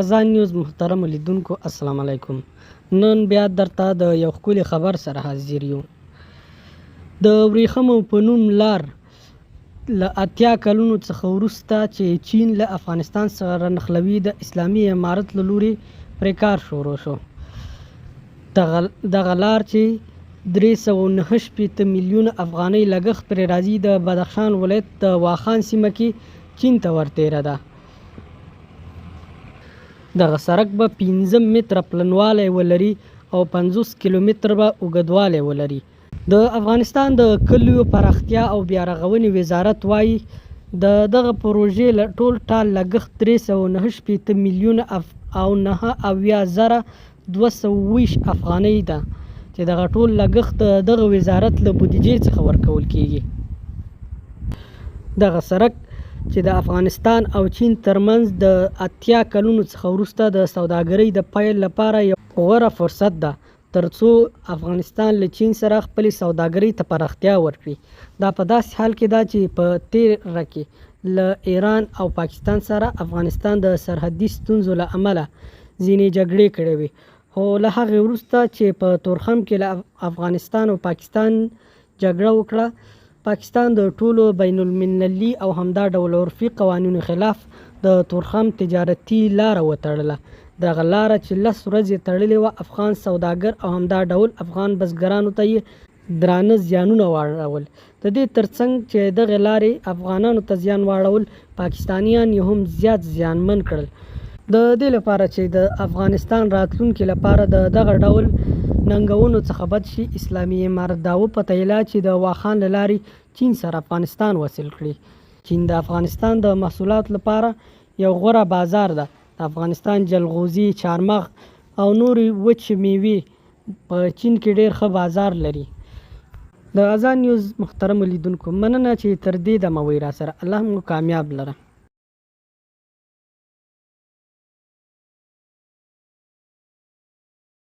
اذان نیوز محترم لیدونکو السلام علیکم. نن بیا درته د یو ښکلي خبر سره حاضر یو. د ورېښمو په نوم لار له 80 کلونو څخه وروسته چې چین له افغانستان سره نښلوي، د اسلامي امارت له لوري پرې کار شروع شو. دغه لار چې 369 میلیونه افغانۍ لګښت پرې راځي، د بدخشان ولایت د واخان سیمه کې چین ته ورتېره ده. دغه سړک به 15 متره پلنوالی ولري او 50 کیلومتره به اوږدوالی ولري. د افغانستان د کلیو پراختیا او بیارغونې وزارت وایي د دغه پروژې له ټول ټال لګښت 369 میلیونه او 9,220 افغانۍ ده، چې دغه ټول لګښت د دغه وزارت له بودیجې څخه ورکول کیږي. دغه سړک چې د افغانستان او چین ترمنځ د 80 کلونو څخه وروسته د سوداګرۍ د پیل لپاره یو غوره فرصت ده، ترڅو افغانستان له چین سره خپلې سوداګرۍ ته پراختیا ورکړي. دا په داسې حال کې ده چې په تېره کې له ایران او پاکستان سره افغانستان د سرحدي ستونزو له امله ځینې جګړې کړې وې، خو له هغې وروسته چې په تورخم کې له افغانستان او پاکستان جګړه وکړه، پاکستان د ټولو بین المللي او همدا ډول عرفي قوانینو خلاف د تورخم تجارتي لاره وتړله. دغه لاره چې 10 ورځې تړلې وه، افغان سوداګر او همدا ډول افغان بزګرانو ته یې درانه زیانونه واړول. د دې ترڅنګ چې دغه لارې افغانانو ته زیان واړول، پاکستانیان یې هم زیات زیانمن کړل. د دې لپاره چې د افغانستان راتلونکي لپاره د دغه ډول ننګونو څخه بچ شي، اسلامي امارت دا وپتیله چې د واخان له لارې چین سره افغانستان وصل کړي. چین د افغانستان د محصولاتو لپاره یو غوره بازار ده. د افغانستان جلغوزي، چهارمغز او نورې وچې میوې په چین کې ډېر ښه بازار لري. د اذان نیوز محترمو لیدونکو، مننه چې تر دې دمه وئ راسره. الله مو کامیاب لره.